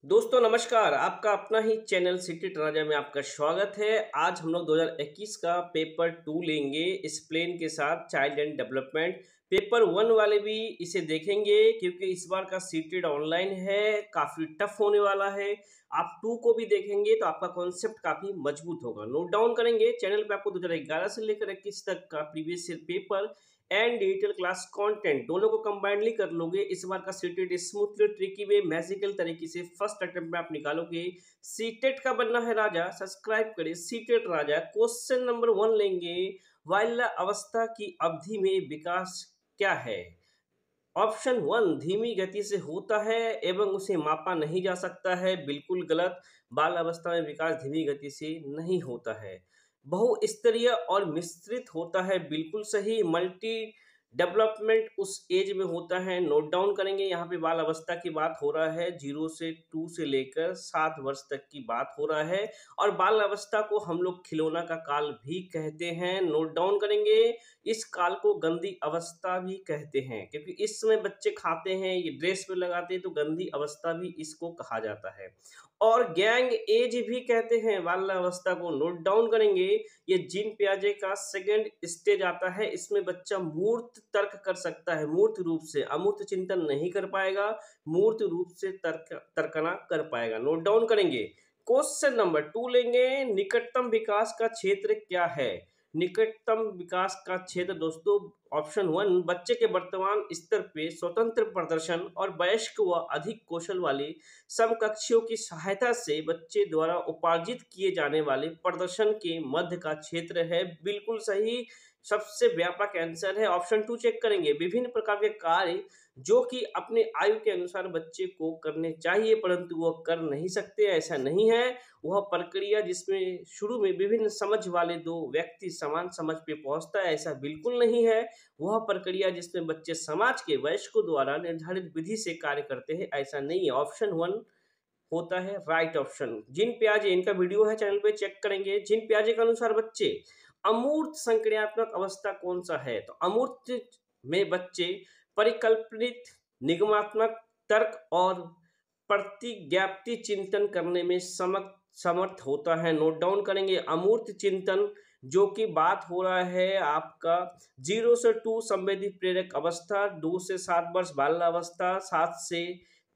दोस्तों नमस्कार, आपका अपना ही चैनल सिटी राजा में आपका स्वागत है। आज हम लोग 2021 का पेपर 2 लेंगे एक्सप्लेन के साथ चाइल्ड एंड डेवलपमेंट। पेपर 1 वाले भी इसे देखेंगे क्योंकि इस बार का सीटेड ऑनलाइन है, काफ़ी टफ होने वाला है। आप 2 को भी देखेंगे तो आपका कॉन्सेप्ट काफ़ी मजबूत होगा। नोट डाउन करेंगे, चैनल पे आपको 2011 से लेकर 21 तक का previous year paper and digital class content दोनों को कंबाइनली कर लोगे। इस बार का सीटेट स्मूथली ट्रिकी वे मैजिकल तरीके से फर्स्ट अटेम्प्ट में आप निकालोगे। सीटेट का बनना है राजा, सब्सक्राइब करें सीटेट राजा। क्वेश्चन नंबर 1 लेंगे, बाल्य अवस्था की अवधि में विकास क्या है? ऑप्शन 1 धीमी गति से होता है एवं उसे मापा नहीं जा सकता है, बिल्कुल गलत। बाल अवस्था में विकास धीमी गति से नहीं होता है। बहुस्तरीय और मिश्रित होता है, बिल्कुल सही। मल्टी डेवलपमेंट उस एज में होता है। नोट डाउन करेंगे, यहाँ पे बाल अवस्था की बात हो रहा है, 0 से 2 से लेकर 7 वर्ष तक की बात हो रहा है। और बाल अवस्था को हम लोग खिलौना का काल भी कहते हैं। नोट डाउन करेंगे, इस काल को गंदी अवस्था भी कहते हैं क्योंकि इस समय बच्चे खाते हैं, ये ड्रेस पे लगाते हैं, तो गंदी अवस्था भी इसको कहा जाता है। और गैंग एज भी कहते हैं बाल अवस्था को। नोट डाउन करेंगे, ये जीन पियाजे का सेकंड स्टेज आता है। इसमें बच्चा मूर्त तर्क कर सकता है, मूर्त रूप से, अमूर्त चिंतन नहीं कर पाएगा, मूर्त रूप से तर्कना कर पाएगा। नोट डाउन करेंगे। क्वेश्चन नंबर 2 लेंगे, निकटतम विकास का क्षेत्र क्या है? निकटतम विकास का क्षेत्र दोस्तों, ऑप्शन 1 बच्चे के वर्तमान स्तर पे स्वतंत्र प्रदर्शन और वयस्क व अधिक कौशल वाले समकक्षियों की सहायता से बच्चे द्वारा उपार्जित किए जाने वाले प्रदर्शन के मध्य का क्षेत्र है, बिल्कुल सही। सबसे व्यापक आंसर है। ऑप्शन 2 चेक करेंगे, विभिन्न प्रकार के कार्य जो कि अपने आयु के अनुसार बच्चे को करने चाहिए परंतु वह कर नहीं सकते, ऐसा नहीं है। वह प्रक्रिया जिसमें शुरू में विभिन्न समझ वाले दो व्यक्ति समान समझ पे पहुंचता है, ऐसा बिल्कुल नहीं है। वह प्रक्रिया जिसमें बच्चे समाज के वयस्कों द्वारा निर्धारित विधि से कार्य करते हैं, ऐसा नहीं है। ऑप्शन 1 होता है राइट ऑप्शन। जिन पियाजे, इनका वीडियो है चैनल पे, चेक करेंगे। जिन पियाजे के अनुसार बच्चे अमूर्त संक्रियात्मक अवस्था कौन सा है? तो अमूर्त में बच्चे परिकल्पित, निगमात्मक, तर्क और प्रतिज्ञाप्ति चिंतन करने में समर्थ होता है। नोट डाउन करेंगे, अमूर्त चिंतन जो कि बात हो रहा है आपका 0 से 2 संवेदी प्रेरक अवस्था, 2 से 7 वर्ष बाल्यावस्था, 7 से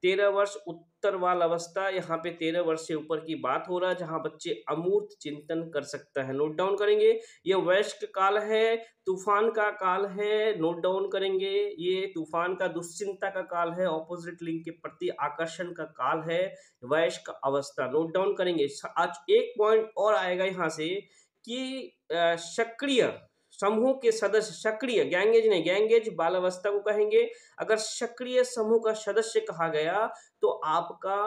13 वर्ष उत्तर बाल अवस्था। यहाँ पे 13 वर्ष से ऊपर की बात हो रहा है जहाँ बच्चे अमूर्त चिंतन कर सकता है। नोट डाउन करेंगे, ये वयस्क काल है, तूफान का काल है। नोट डाउन करेंगे, ये तूफान का, दुश्चिंता का काल है, ऑपोजिट लिंग के प्रति आकर्षण का काल है, वयस्क अवस्था। नोट डाउन करेंगे। आज एक पॉइंट और आएगा यहाँ से कि सक्रिय समूह के सदस्य, सक्रिय गैंगेज नहीं, गैंगेज बाल अवस्था को कहेंगे। अगर सक्रिय समूह का सदस्य कहा गया तो आपका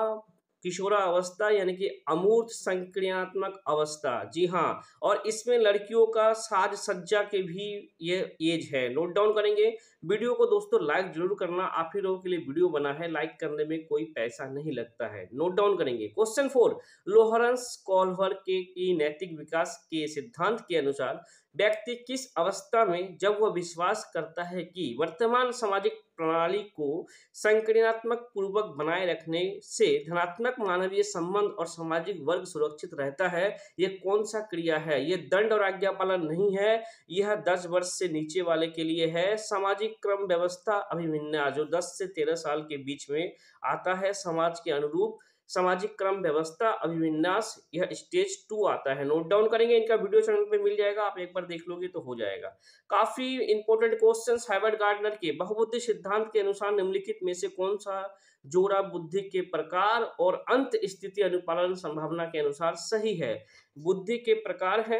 किशोरा अवस्था यानी कि अमूर्त संक्रियात्मक अवस्था, जी हाँ। और इसमें लड़कियों का साज सज्जा के भी ये एज है। नोट डाउन करेंगे। वीडियो को दोस्तों लाइक जरूर करना, आप ही लोगों के लिए वीडियो बना है, लाइक करने में कोई पैसा नहीं लगता है। नोट डाउन करेंगे। क्वेश्चन 4 लोहरंस कॉल्हर के नैतिक विकास के सिद्धांत के अनुसार व्यक्ति किस अवस्था में, जब वह विश्वास करता है कि वर्तमान सामाजिक प्रणाली को संकलनात्मक पूर्वक बनाए रखने से धनात्मक मानवीय संबंध और सामाजिक वर्ग सुरक्षित रहता है, यह कौन सा क्रिया है? यह दंड और आज्ञा पालन नहीं है, यह 10 वर्ष से नीचे वाले के लिए है। सामाजिक क्रम व्यवस्था अभिविन्यास जो 10 से 13 साल के बीच में आता है, समाज के अनुरूप सामाजिक क्रम व्यवस्था अभिविन्यास, यह स्टेज 2 आता है। नोट डाउन करेंगे, इनका वीडियो चैनल पे मिल जाएगा, आप एक बार देख लोगे तो हो जाएगा। काफी इंपॉर्टेंट क्वेश्चंस हार्वर्ड गार्डनर के बहुबुद्धि सिद्धांत के अनुसार निम्नलिखित में से कौन सा जोड़ा बुद्धि के प्रकार और अंत स्थिति अनुपालन संभावना के अनुसार सही है? बुद्धि के प्रकार है,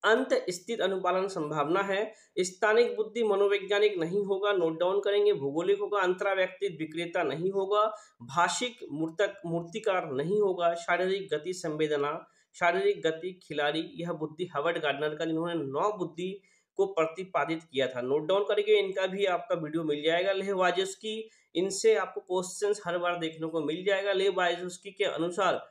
अंत स्थित अनुपालन संभावना है, स्थानिक बुद्धि मनोवैज्ञानिक नहीं होगा। नोट डाउन करेंगे। भौगोलिक होगा, अंतरा व्यक्ति विक्रेता नहीं होगा, भाषिक मूर्तिकार नहीं होगा, शारीरिक गति संवेदना, शारीरिक गति खिलाड़ी, यह बुद्धि हार्वर्ड गार्डनर का, जिन्होंने 9 बुद्धि को प्रतिपादित किया था। नोट डाउन करेंगे, इनका भी आपका वीडियो मिल जाएगा। लेव वाजोस्की, इनसे आपको क्वेश्चंस हर बार देखने को मिल जाएगा। लेव वाजोस्की के अनुसार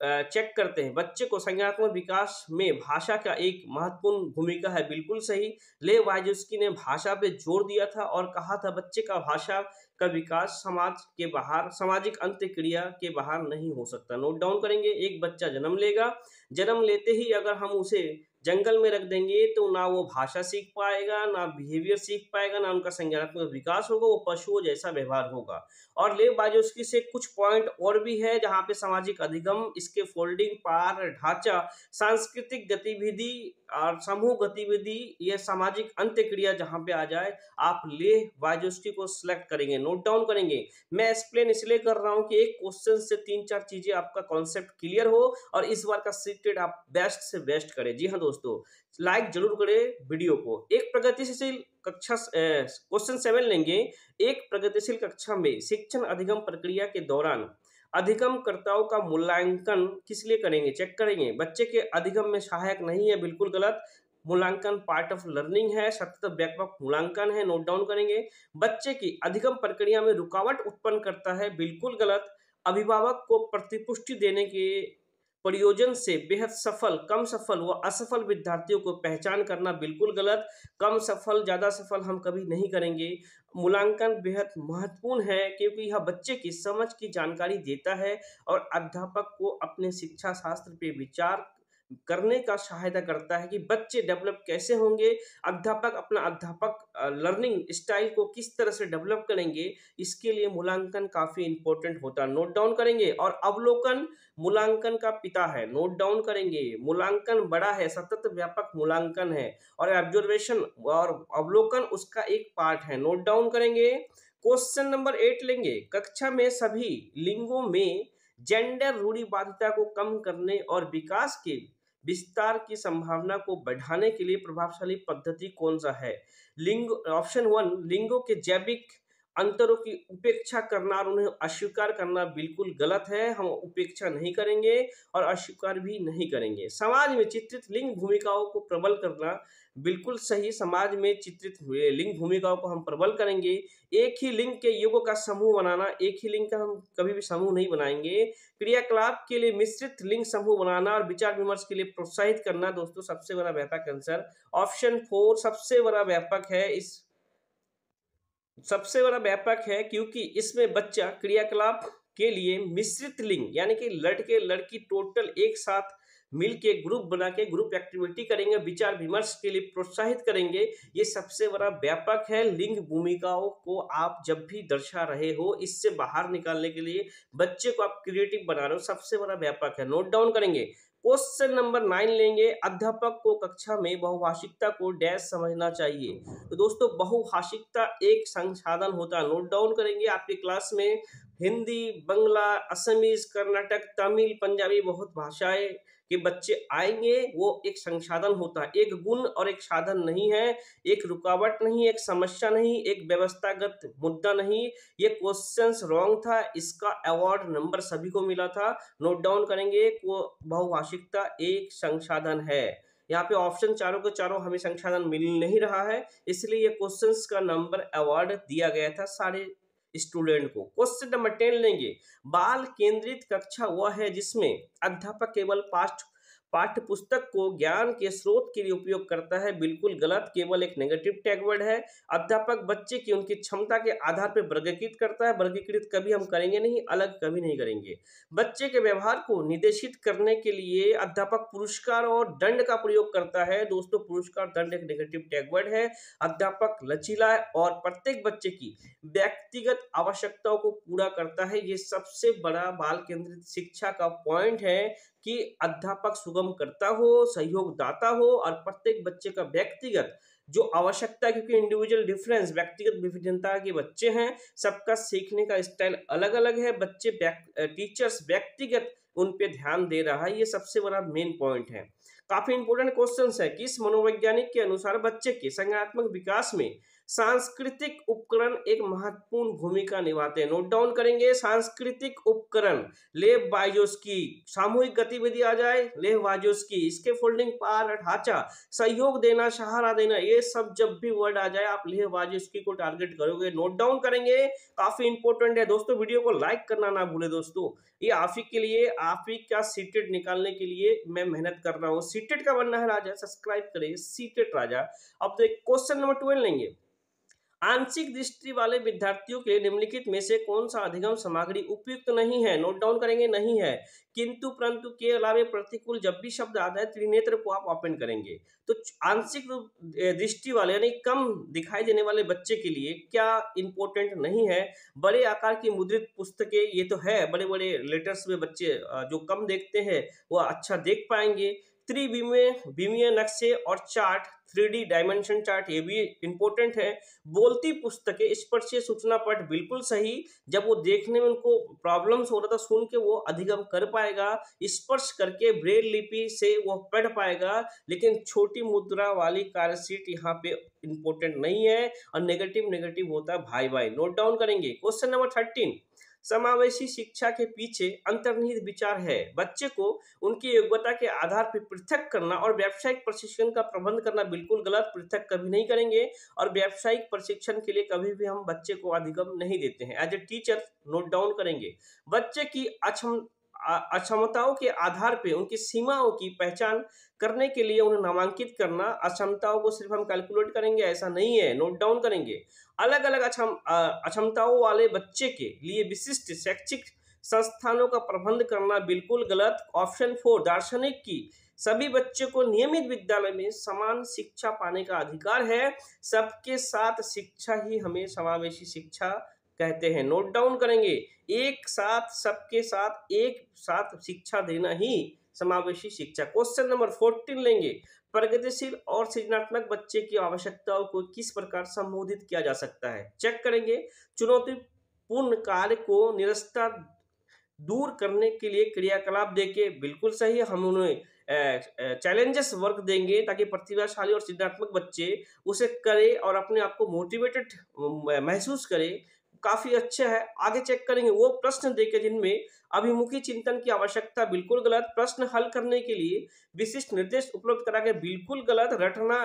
चेक करते हैं, बच्चे को संज्ञानात्मक विकास में भाषा का एक महत्वपूर्ण भूमिका है, बिल्कुल सही। लेव वाजोस्की ने भाषा पे जोर दिया था और कहा था बच्चे का भाषा का विकास समाज के बाहर, सामाजिक अंत्यक्रिया के बाहर नहीं हो सकता। नोट डाउन करेंगे, एक बच्चा जन्म लेगा, जन्म लेते ही अगर हम उसे जंगल में रख देंगे तो ना वो भाषा सीख पाएगा, ना बिहेवियर सीख पाएगा, ना उनका संज्ञानात्मक विकास होगा, वो पशुओं जैसा व्यवहार होगा। और लेव वाइजोस्की से कुछ पॉइंट और भी है जहाँ पे सामाजिक अधिगम, इसके फोल्डिंग पार ढांचा, सांस्कृतिक गतिविधि और समूह गतिविधि, ये सामाजिक अंत्यक्रिया जहाँ पे आ जाए, आप लेव वाइजोस्की को सिलेक्ट करेंगे, नोट डाउन करेंगे। मैं एक्सप्लेन इसलिए कर रहा हूँ कि एक क्वेश्चन से 3-4 चीजें आपका कॉन्सेप्ट क्लियर हो और इस बार का सीटेड आप बेस्ट से बेस्ट करें। जी हाँ दोस्तों, लाइक जरूर करें वीडियो को। एक प्रगतिशील कक्षा क्वेश्चन 7 लेंगे। एक प्रगतिशील कक्षा में शिक्षण अधिगम प्रक्रिया के दौरान अधिगमकर्ताओं का मूल्यांकन किस लिए करेंगे, चेक करेंगे। बच्चे के अधिगम में सहायक नहीं है, बिल्कुल गलत। मूल्यांकन पार्ट ऑफ लर्निंग है, सतत व्यापक मूल्यांकन है, नोट डाउन करेंगे। बच्चे की अधिगम प्रक्रिया में रुकावट उत्पन्न करता है, बिल्कुल गलत। अभिभावक को प्रतिपुष्टि देने के प्रयोजन से बेहद सफल, कम सफल व असफल विद्यार्थियों को पहचान करना, बिल्कुल गलत। कम सफल, ज्यादा सफल हम कभी नहीं करेंगे। मूल्यांकन बेहद महत्वपूर्ण है क्योंकि यह बच्चे की समझ की जानकारी देता है और अध्यापक को अपने शिक्षा शास्त्र पे विचार करने का सहायता करता है कि बच्चे डेवलप कैसे होंगे। अध्यापक अपना अध्यापक लर्निंग स्टाइल को किस तरह से डेवलप करेंगे, इसके लिए मूल्यांकन काफी इंपॉर्टेंट होता है, नोट डाउन करेंगे। और अवलोकन मूल्यांकन का पिता है, नोट डाउन करेंगे। मूल्यांकन बड़ा है, सतत व्यापक मूल्यांकन है और ऑब्जर्वेशन और अवलोकन उसका एक पार्ट है, नोट डाउन करेंगे। क्वेश्चन नंबर 8 लेंगे। कक्षा में सभी लिंगों में जेंडर रूढ़िवादिता को कम करने और विकास के विस्तार की संभावना को बढ़ाने के लिए प्रभावशाली पद्धति कौन सा है। लिंग, ऑप्शन 1 लिंगों के जैविक अंतरों की उपेक्षा करना और उन्हें अस्वीकार करना, बिल्कुल गलत है। हम उपेक्षा नहीं करेंगे और अस्वीकार भी नहीं करेंगे। समाज में चित्रित लिंग भूमिकाओं को प्रबल करना, बिल्कुल सही। समाज में चित्रित हुए लिंग भूमिकाओं को हम प्रबल करेंगे। एक ही लिंग के युगों का समूह बनाना, एक ही लिंग का हम कभी भी समूह नहीं बनाएंगे। क्रियाकलाप के लिए मिश्रित लिंग समूह बनाना और विचार विमर्श के लिए प्रोत्साहित करना, दोस्तों सबसे बड़ा व्यापक आंसर ऑप्शन 4 सबसे बड़ा व्यापक है। इस सबसे बड़ा व्यापक है क्योंकि इसमें बच्चा क्रियाकलाप के लिए मिश्रित लिंग यानी कि लड़के लड़की टोटल एक साथ मिलके ग्रुप बना के ग्रुप एक्टिविटी करेंगे, विचार विमर्श के लिए प्रोत्साहित करेंगे। ये सबसे बड़ा व्यापक है। लिंग भूमिकाओं को आप जब भी दर्शा रहे हो, इससे बाहर निकालने के लिए बच्चे को आप क्रिएटिव बना रहे हो, सबसे बड़ा व्यापक है, नोट डाउन करेंगे। क्वेश्चन नंबर 9 लेंगे। अध्यापक को कक्षा में बहुभाषिकता को डैश समझना चाहिए। तो दोस्तों बहुभाषिकता एक संसाधन होता है, नोट डाउन करेंगे। आपके क्लास में हिंदी, बंगला, असमीज, कर्नाटक, तमिल, पंजाबी बहुत भाषाएं के बच्चे आएंगे, वो एक संसाधन होता है, एक गुण और एक साधन नहीं है, एक रुकावट नहीं, एक समस्या नहीं, एक व्यवस्थागत मुद्दा नहीं। ये क्वेश्चंस रॉन्ग था, इसका अवार्ड नंबर सभी को मिला था, नोट डाउन करेंगे। वो बहुभाषिकता एक संसाधन है। यहाँ पे ऑप्शन चारों के चारों हमें संसाधन मिल नहीं रहा है, इसलिए ये क्वेश्चंस का नंबर अवार्ड दिया गया था सारे स्टूडेंट को। क्वेश्चन नंबर 10 लेंगे। बाल केंद्रित कक्षा वह है जिसमें अध्यापक केवल पाठ्य पुस्तक को ज्ञान के स्रोत के लिए उपयोग करता है, बिल्कुल गलत, केवल एक नेगेटिव टैग वर्ड है। अध्यापक बच्चे की उनकी क्षमता के आधार पर वर्गीकृत करता है, वर्गीकृत कभी हम करेंगे नहीं, अलग कभी नहीं करेंगे। बच्चे के व्यवहार को निर्देशित करने के लिए अध्यापक पुरस्कार और दंड का प्रयोग करता है, दोस्तों पुरस्कार दंड एक नेगेटिव टैग वर्ड है। अध्यापक लचीला है और प्रत्येक बच्चे की व्यक्तिगत आवश्यकताओं को पूरा करता है। ये सबसे बड़ा बाल केंद्रित शिक्षा का पॉइंट है कि अध्यापक सुगम करता हो, सहयोगदाता हो और प्रत्येक बच्चे का व्यक्तिगत जो आवश्यकता, क्योंकि इंडिविजुअल डिफरेंस, व्यक्तिगत विभिन्नता के बच्चे हैं, सबका सीखने का स्टाइल अलग अलग है, बच्चे टीचर्स व्यक्तिगत उन पे ध्यान दे रहा है, ये सबसे बड़ा मेन पॉइंट है। काफी इंपोर्टेंट क्वेश्चन है कि इस मनोवैज्ञानिक के अनुसार बच्चे के संज्ञानात्मक विकास में सांस्कृतिक उपकरण एक महत्वपूर्ण भूमिका निभाते हैं, नोट डाउन करेंगे। सांस्कृतिक उपकरण, लेव वाइजोस्की, सामूहिक गतिविधि आ जाए, लेव वाइजोस्की, इसके फोल्डिंग पार ढांचा, सहयोग देना, सहारा देना, ये सब जब भी वर्ड आ जाए आप लेव वाइजोस्की को टारगेट करोगे, नोट डाउन करेंगे। काफी इंपॉर्टेंट है दोस्तों, वीडियो को लाइक करना ना भूले दोस्तों, ये आप ही के लिए, आप ही का सीटेट निकालने के लिए मैं मेहनत कर रहा हूँ। सीटेट का बनना है राजा, सब्सक्राइब करें सीटेट राजा। अब तो क्वेश्चन नंबर 12 लेंगे। आंशिक दृष्टि वाले विद्यार्थियों के लिए निम्नलिखित में से कौन सा अधिगम सामग्री उपयुक्त नहीं है? नोट डाउन करेंगे, नहीं है। किंतु परंतु के अलावे प्रतिकूल जब भी शब्द आता है त्रिनेत्र को आप ओपन करेंगे। तो आंशिक दृष्टि वाले यानी कम दिखाई देने वाले बच्चे के लिए क्या इंपॉर्टेंट नहीं है? बड़े आकार की मुद्रित पुस्तकें, ये तो है, बड़े बड़े लेटर्स में बच्चे जो कम देखते हैं वो अच्छा देख पाएंगे। त्रिविमीय विमीय नक्शे और चार्ट, 3D डायमेंशन चार्ट, ये भी इंपॉर्टेंट है। बोलती पुस्तकें, स्पर्शीय सूचना पट, बिल्कुल सही। जब वो देखने में उनको प्रॉब्लम्स हो रहा था, सुन के वो अधिगम कर पाएगा, स्पर्श करके ब्रेल लिपि से वो पढ़ पाएगा। लेकिन छोटी मुद्रा वाली कार्यशीट यहाँ पे इंपॉर्टेंट नहीं है और नेगेटिव नेगेटिव होता है भाई भाई। नोट डाउन करेंगे। क्वेश्चन नंबर 13, समावेशी शिक्षा के पीछे अंतर्निहित विचार है। बच्चे को उनकी योग्यता के आधार पर पृथक करना और व्यावसायिक प्रशिक्षण का प्रबंध करना बिल्कुल गलत। पृथक कभी नहीं करेंगे और व्यावसायिक प्रशिक्षण के लिए कभी भी हम बच्चे को अधिगम नहीं देते हैं। As a teacher note down करेंगे। बच्चे की अक्षमताओं के आधार पर उनकी सीमाओं की पहचान करने के लिए उन्हें नामांकित करना। अक्षमताओं को सिर्फ हम कैलकुलेट करेंगे ऐसा नहीं है। नोट डाउन करेंगे। अलग अलग अक्षमताओं वाले बच्चे के लिए विशिष्ट शैक्षिक संस्थानों का प्रबंध करना बिल्कुल गलत। ऑप्शन 4, दार्शनिक की सभी बच्चों को नियमित विद्यालय में समान शिक्षा पाने का अधिकार है। सबके साथ शिक्षा ही हमें समावेशी शिक्षा कहते हैं। नोट डाउन करेंगे। एक साथ, सबके साथ, एक साथ शिक्षा देना ही समावेशी शिक्षा। क्वेश्चन नंबर 14 लेंगे। प्रगतिशील और सृजनात्मक बच्चे की आवश्यकताओं को किस प्रकार संबोधित किया जा सकता है? चेक करेंगे। चुनौतीपूर्ण कार्य को निरस्ता दूर करने के लिए क्रियाकलाप देके, बिल्कुल सही। हम उन्हें चैलेंजेस वर्क देंगे ताकि प्रतिभाशाली और सृजनात्मक बच्चे उसे करे और अपने आप को मोटिवेटेड महसूस करे। काफी अच्छा है। आगे चेक करेंगे। वो प्रश्न देके जिनमें अभिमुखी चिंतन की आवश्यकता, बिल्कुल गलत। प्रश्न हल करने के लिए विशिष्ट निर्देश उपलब्ध करा के, बिल्कुल गलत। रटना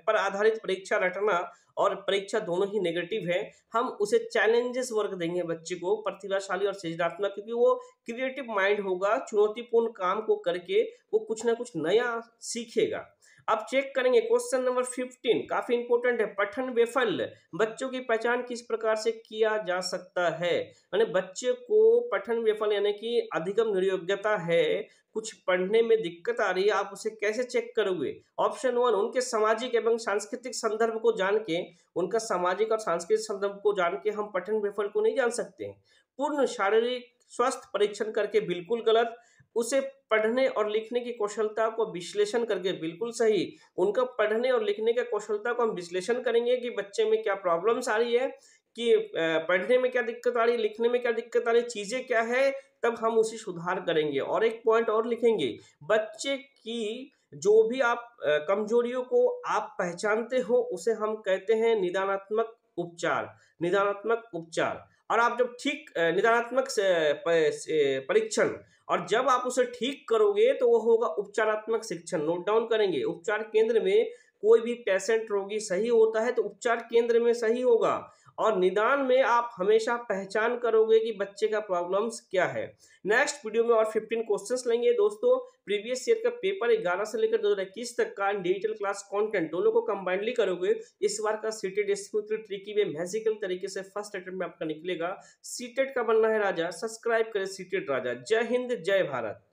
पर आधारित परीक्षा, रटना और परीक्षा दोनों ही नेगेटिव है। हम उसे चैलेंजेस वर्क देंगे बच्चे को, प्रतिभाशाली और सृजनात्मक, क्योंकि वो क्रिएटिव माइंड होगा। चुनौतीपूर्ण काम को करके वो कुछ ना कुछ नया सीखेगा। अब चेक करेंगे क्वेश्चन नंबर 15, काफी इंपॉर्टेंट है। पठन वैफल्य बच्चों की पहचान किस प्रकार से किया जा सकता है? यानी बच्चे को पठन वैफल्य यानी कि अधिगम निर्योग्यता है, कुछ पढ़ने में दिक्कत आ रही है, आप उसे कैसे चेक करोगे? ऑप्शन 1, उनके सामाजिक एवं सांस्कृतिक संदर्भ को जान के, उनका सामाजिक और सांस्कृतिक संदर्भ को जान के हम पठन वैफल्य को नहीं जान सकते हैं। पूर्ण शारीरिक स्वास्थ्य परीक्षण करके, बिल्कुल गलत। उसे पढ़ने और लिखने की कौशलता को विश्लेषण करके, बिल्कुल सही। उनका पढ़ने और लिखने का कौशलता को हम विश्लेषण करेंगे कि बच्चे में क्या प्रॉब्लम्स आ रही है, कि पढ़ने में क्या दिक्कत आ रही है, लिखने में क्या दिक्कत आ रही है, चीजें क्या है, तब हम उसे सुधार करेंगे। और एक पॉइंट और लिखेंगे, बच्चे की जो भी आप कमजोरियों को आप पहचानते हो उसे हम कहते हैं निदानात्मक उपचार। निदानात्मक उपचार। और आप जब ठीक निदानात्मक परीक्षण, और जब आप उसे ठीक करोगे तो वो होगा उपचारात्मक शिक्षण। नोट डाउन करेंगे। उपचार केंद्र में कोई भी पेशेंट, रोगी सही होता है तो उपचार केंद्र में सही होगा। और निदान में आप हमेशा पहचान करोगे कि बच्चे का प्रॉब्लम्स क्या है। नेक्स्ट वीडियो में और 15 क्वेश्चंस लेंगे दोस्तों। प्रीवियस ईयर का पेपर 11 से लेकर 2021 तक का डिजिटल क्लास कंटेंट दोनों को कंबाइनली करोगे। इस बार का सीटेट स्मूथली ट्रिकी में मैजिकल तरीके से फर्स्ट अटेम्प्ट में आपका निकलेगा। सीटेट का बनना है राजा, सब्सक्राइब करें सीटेट राजा। जय हिंद, जय भारत।